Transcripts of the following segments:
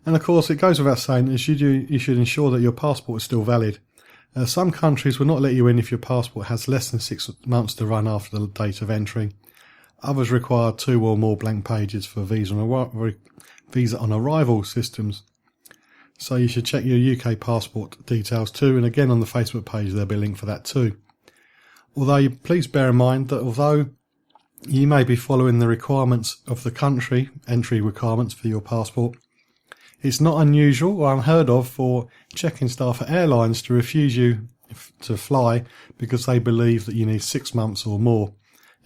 And of course, it goes without saying that you should ensure that your passport is still valid. Some countries will not let you in if your passport has less than 6 months to run after the date of entry. Others require 2 or more blank pages for visa on arrival systems. So you should check your UK passport details too, and again on the Facebook page there'll be a link for that too. Please bear in mind that although you may be following the requirements of the country, entry requirements for your passport, it's not unusual or unheard of for check-in staff at airlines to refuse you to fly because they believe that you need 6 months or more,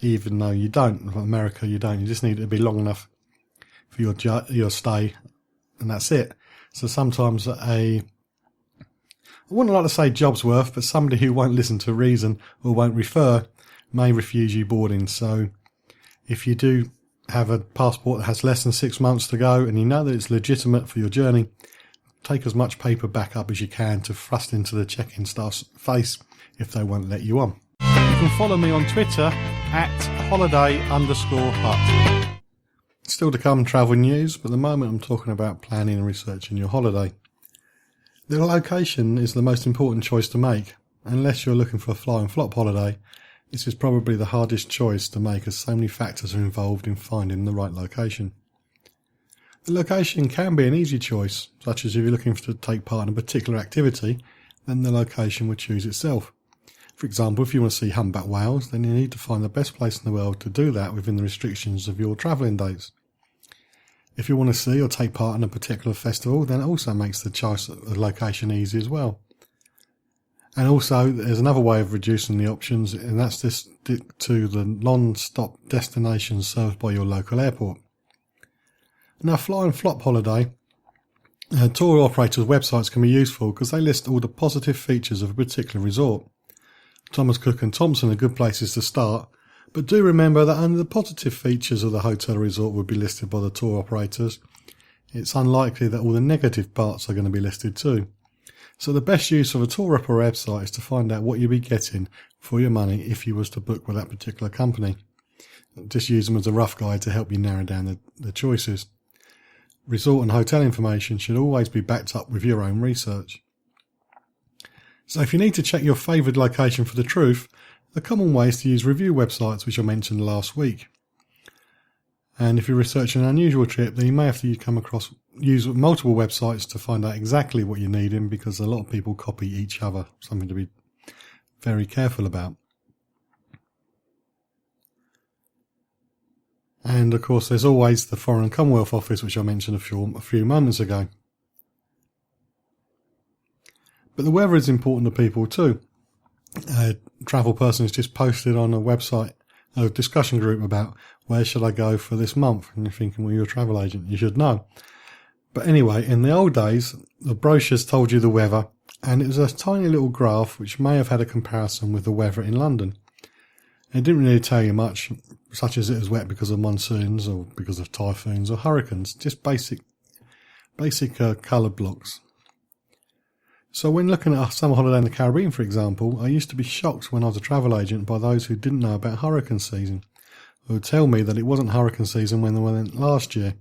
even though you don't. In America, you don't. You just need it to be long enough for your stay, and that's it. So sometimes I wouldn't like to say job's worth, but somebody who won't listen to reason or won't refer may refuse you boarding. So if you do have a passport that has less than 6 months to go and you know that it's legitimate for your journey, take as much paper backup as you can to thrust into the check-in staff's face if they won't let you on. You can follow me on Twitter at holiday_hut. Still to come, travel news, but at the moment I'm talking about planning and researching your holiday. The location is the most important choice to make. Unless you're looking for a fly and flop holiday, this is probably the hardest choice to make as so many factors are involved in finding the right location. The location can be an easy choice, such as if you're looking to take part in a particular activity, then the location will choose itself. For example, if you want to see humpback whales, then you need to find the best place in the world to do that within the restrictions of your travelling dates. If you want to see or take part in a particular festival, then it also makes the choice of the location easy as well. And also, there's another way of reducing the options, and that's to stick to the non-stop destinations served by your local airport. Now, fly and flop holiday, tour operators' websites can be useful because they list all the positive features of a particular resort. Thomas Cook and Thompson are good places to start, but do remember that only the positive features of the hotel resort would be listed by the tour operators. It's unlikely that all the negative parts are going to be listed too. So the best use of a tour operator website is to find out what you'll be getting for your money if you was to book with that particular company. Just use them as a rough guide to help you narrow down the choices. Resort and hotel information should always be backed up with your own research. So if you need to check your favoured location for the truth, the common way is to use review websites, which I mentioned last week. And if you're researching an unusual trip, then you may have to use multiple websites to find out exactly what you're needing, because a lot of people copy each other, something to be very careful about. And of course, there's always the Foreign and Commonwealth Office, which I mentioned a few moments ago. But the weather is important to people too. A travel person has just posted on a website, a discussion group about where should I go for this month, and you're thinking, well, you're a travel agent, you should know. But anyway, in the old days, the brochures told you the weather, and it was a tiny little graph which may have had a comparison with the weather in London. It didn't really tell you much, such as it was wet because of monsoons or because of typhoons or hurricanes, just basic colour blocks. So when looking at a summer holiday in the Caribbean, for example, I used to be shocked when I was a travel agent by those who didn't know about hurricane season, who would tell me that it wasn't hurricane season when they went last year.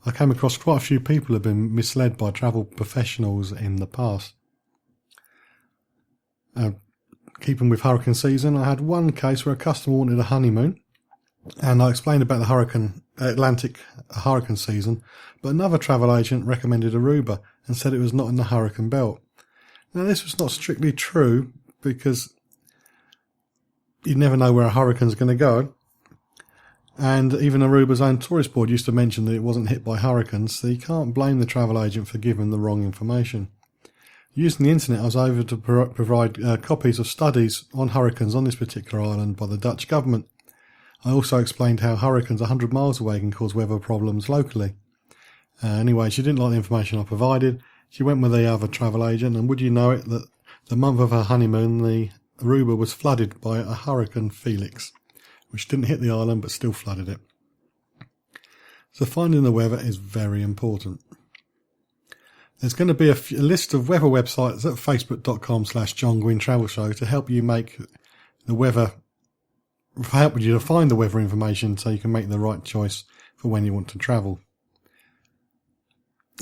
I came across quite a few people who have been misled by travel professionals in the past. Keeping with hurricane season, I had one case where a customer wanted a honeymoon, and I explained about the Atlantic hurricane season, but another travel agent recommended Aruba and said it was not in the hurricane belt. Now, this was not strictly true, because you never know where a hurricane's going to go, and even Aruba's own tourist board used to mention that it wasn't hit by hurricanes, so you can't blame the travel agent for giving the wrong information. Using the internet, I was able to provide copies of studies on hurricanes on this particular island by the Dutch government. I also explained how hurricanes 100 miles away can cause weather problems locally. Anyway, she didn't like the information I provided. She went with the other travel agent, and would you know it, that the month of her honeymoon, the Aruba was flooded by a Hurricane Felix, which didn't hit the island but still flooded it. So finding the weather is very important. There's going to be a list of weather websites at facebook.com/John Guinn Travel Show to help you make the weather, help you to find the weather information so you can make the right choice for when you want to travel.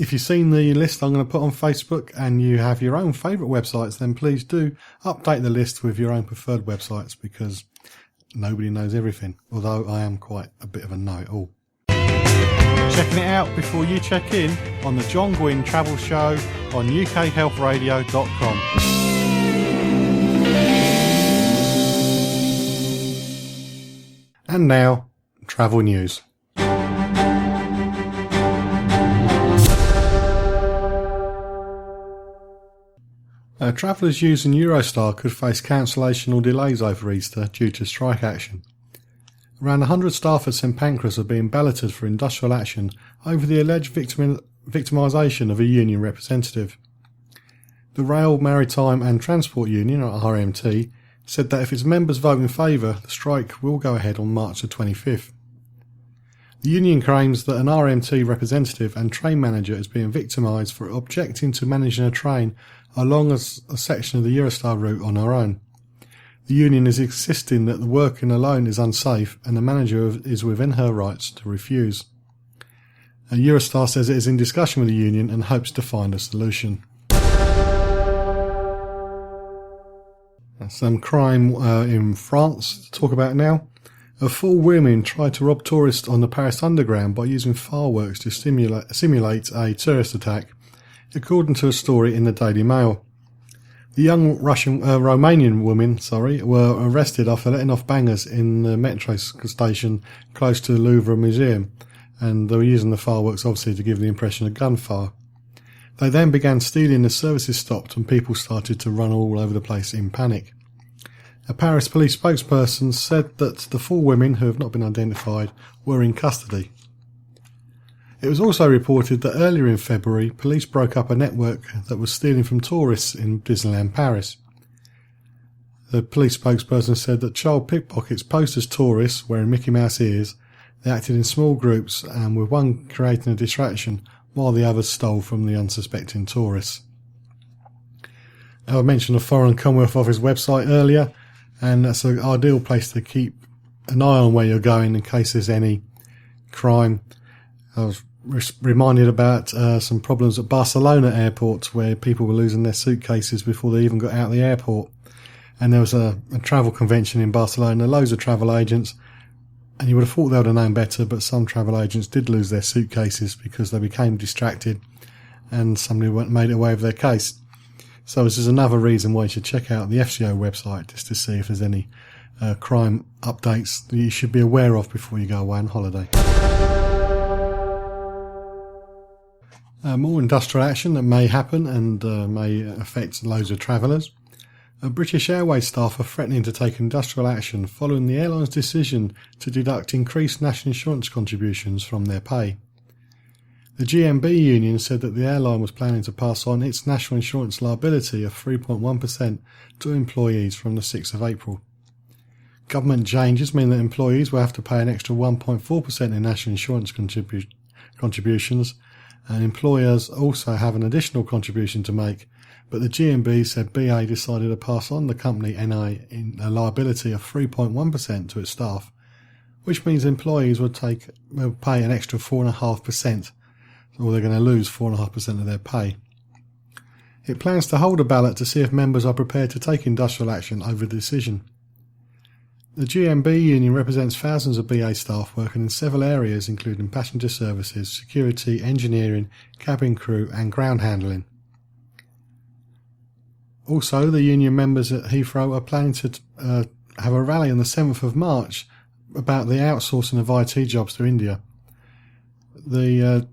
If you've seen the list I'm going to put on Facebook and you have your own favourite websites, then please do update the list with your own preferred websites, because nobody knows everything, although I am quite a bit of a know-it-all. Checking it out before you check in on the John Guinn Travel Show on ukhealthradio.com. And now, travel news. Travellers using Eurostar could face cancellation or delays over Easter due to strike action. Around 100 staff at St Pancras are being balloted for industrial action over the alleged victimisation of a union representative. The Rail, Maritime and Transport Union, or RMT, said that if its members vote in favour, the strike will go ahead on March the 25th. The union claims that an RMT representative and train manager is being victimised for objecting to managing a train along a section of the Eurostar route on her own. The union is insisting that the working alone is unsafe and the manager is within her rights to refuse. Eurostar says it is in discussion with the union and hopes to find a solution. Some crime in France to talk about now. 4 women tried to rob tourists on the Paris Underground by using fireworks to simulate a terrorist attack, according to a story in the Daily Mail. The young Romanian women were arrested after letting off bangers in the metro station close to the Louvre Museum, and they were using the fireworks obviously to give the impression of gunfire. They then began stealing as services stopped and people started to run all over the place in panic. A Paris police spokesperson said that the 4 women, who have not been identified, were in custody. It was also reported that earlier in February, police broke up a network that was stealing from tourists in Disneyland Paris. The police spokesperson said that child pickpockets posed as tourists wearing Mickey Mouse ears. They acted in small groups and with one creating a distraction while the others stole from the unsuspecting tourists. I mentioned the Foreign Commonwealth Office website earlier, and that's an ideal place to keep an eye on where you're going in case there's any crime. I was reminded about some problems at Barcelona airport where people were losing their suitcases before they even got out of the airport. And there was a travel convention in Barcelona, loads of travel agents, and you would have thought they would have known better, but some travel agents did lose their suitcases because they became distracted and somebody made away with their case. So this is another reason why you should check out the FCO website just to see if there's any crime updates that you should be aware of before you go away on holiday. More industrial action that may happen and may affect loads of travellers. British Airways staff are threatening to take industrial action following the airline's decision to deduct increased national insurance contributions from their pay. The GMB union said that the airline was planning to pass on its national insurance liability of 3.1% to employees from the 6th of April. Government changes mean that employees will have to pay an extra 1.4% in national insurance contributions, and employers also have an additional contribution to make, but the GMB said BA decided to pass on the company NI in a liability of 3.1% to its staff, which means employees will pay an extra 4.5%, or they're going to lose 4.5% of their pay. It plans to hold a ballot to see if members are prepared to take industrial action over the decision. The GMB union represents thousands of BA staff working in several areas including passenger services, security, engineering, cabin crew and ground handling. Also, the union members at Heathrow are planning to have a rally on the 7th of March about the outsourcing of IT jobs to India. The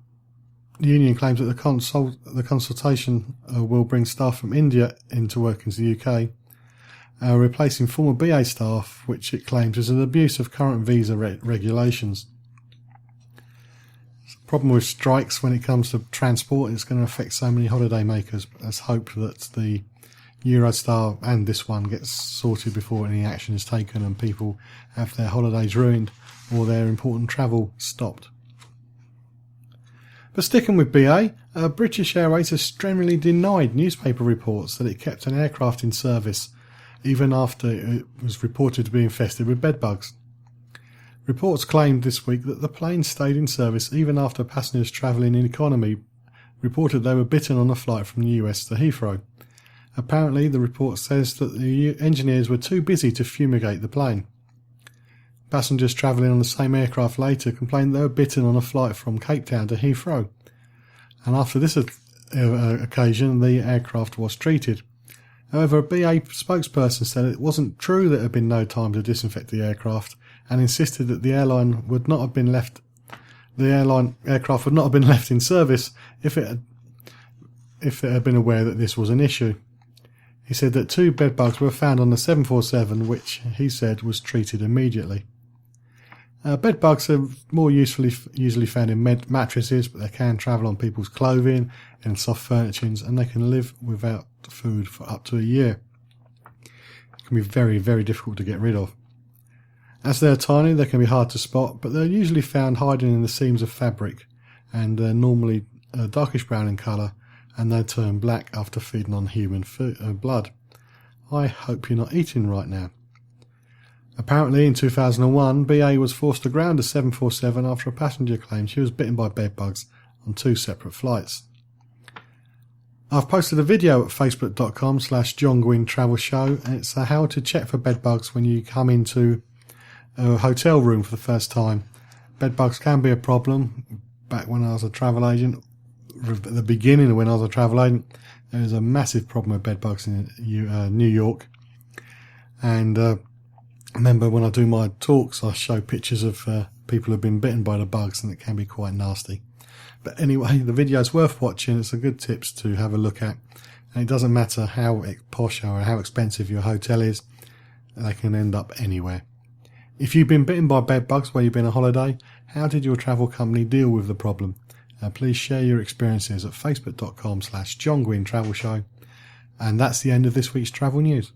union claims that the consultation will bring staff from India into work into the UK, replacing former BA staff, which it claims is an abuse of current visa regulations. The problem with strikes when it comes to transport is going to affect so many holiday makers. Let's hope that the Eurostar and this one gets sorted before any action is taken and people have their holidays ruined or their important travel stopped. But sticking with BA, British Airways has strenuously denied newspaper reports that it kept an aircraft in service even after it was reported to be infested with bedbugs. Reports claimed this week that the plane stayed in service even after passengers travelling in economy reported they were bitten on a flight from the US to Heathrow. Apparently, the report says that the engineers were too busy to fumigate the plane. Passengers travelling on the same aircraft later complained they were bitten on a flight from Cape Town to Heathrow. And after this occasion, the aircraft was treated. However, a BA spokesperson said it wasn't true that there had been no time to disinfect the aircraft, and insisted that the aircraft would not have been left in service if it had been aware that this was an issue. He said that 2 bedbugs were found on the 747, which he said was treated immediately. Bedbugs are more usually found in mattresses, but they can travel on people's clothing and soft furnishings, and they can live without food for up to a year. It can be very, very difficult to get rid of. As they're tiny, they can be hard to spot, but they're usually found hiding in the seams of fabric, and they're normally darkish brown in colour, and they turn black after feeding on human blood. I hope you're not eating right now. Apparently in 2001, BA was forced to ground a 747 after a passenger claimed she was bitten by bedbugs on 2 separate flights. I've posted a video at facebook.com/John Guinn Travel Show, and it's how to check for bedbugs when you come into a hotel room for the first time. Bedbugs can be a problem. Back when I was a travel agent, at the beginning of when I was a travel agent, there was a massive problem with bedbugs in New York. And I remember when I do my talks, I show pictures of people who've been bitten by the bugs, and it can be quite nasty. But anyway, the video is worth watching. It's a good tips to have a look at. And it doesn't matter how posh or how expensive your hotel is, they can end up anywhere. If you've been bitten by bedbugs while you've been on holiday, how did your travel company deal with the problem? Please share your experiences at facebook.com/John Guinn Travel Show. And that's the end of this week's travel news.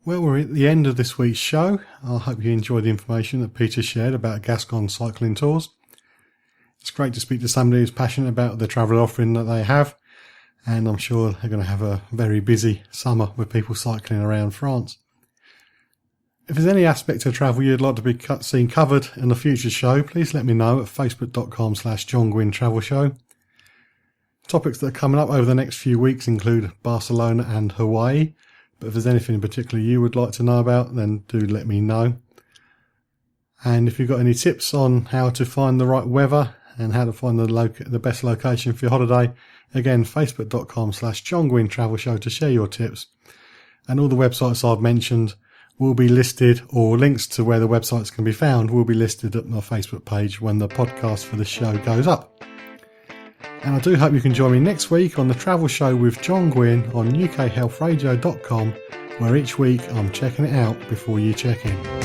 Well, we're at the end of this week's show. I hope you enjoyed the information that Peter shared about Gascon Cycling Tours. It's great to speak to somebody who's passionate about the travel offering that they have, and I'm sure they're going to have a very busy summer with people cycling around France. If there's any aspect of travel you'd like to be seen covered in a future show, please let me know at facebook.com/John Guinn Travel Show. Topics that are coming up over the next few weeks include Barcelona and Hawaii. But if there's anything in particular you would like to know about, then do let me know. And if you've got any tips on how to find the right weather and how to find the best location for your holiday, again, facebook.com/John Guinn Travel Show to share your tips. And all the websites I've mentioned will be listed, or links to where the websites can be found will be listed at my Facebook page when the podcast for the show goes up. And I do hope you can join me next week on the Travel Show with John Guinn on ukhealthradio.com, where each week I'm checking it out before you check in.